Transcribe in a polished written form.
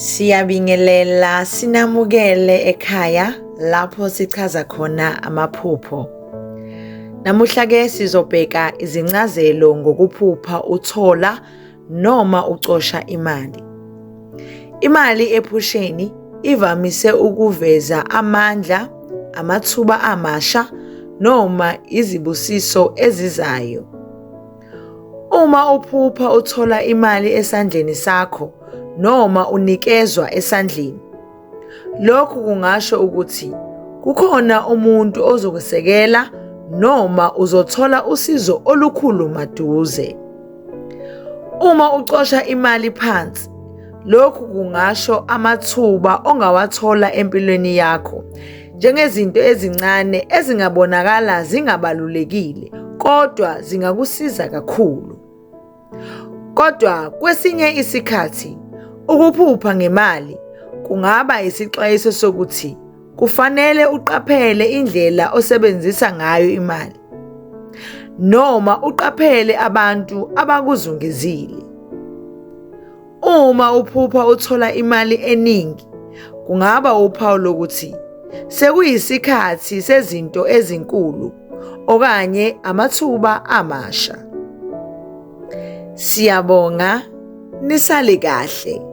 Siyabingelela sinamukele ekhaya lapho sichaza khona amaphupho. Namuhla ke sizobheka izincazelo ngokuphupha uthola noma ucosha imali. Imali ephusheni ivamise ukuveza amandla, amathuba amasha noma izibusiso ezizayo. Uma uphupha uthola imali esandleni sakho noma unikezwa esandleni, lokhu kungasho ukuthi kukhona umuntu ozokusekela noma uzothola usizo olukhulu maduze. Uma ucosha imali phansi, lokhu kungasho amathuba ongawathola empilweni yakho, njengezinto ezincane ezingabonakala zingabalulekile kodwa zingakusiza kakhulu. Kodwa kwesinye isikhathi ukuphupha ngemali kungaba isixwayiso sokuthi kufanele uqaphele indlela osebenzisa ngayo imali, noma uqaphele abantu abakuzungezile. Uma uphupha uthola imali eningi, kungaba uphawu lokuthi sekuyisikhathi sezinto ezinkulu okanye amathuba amasha. Siyabonga, nisale kahle.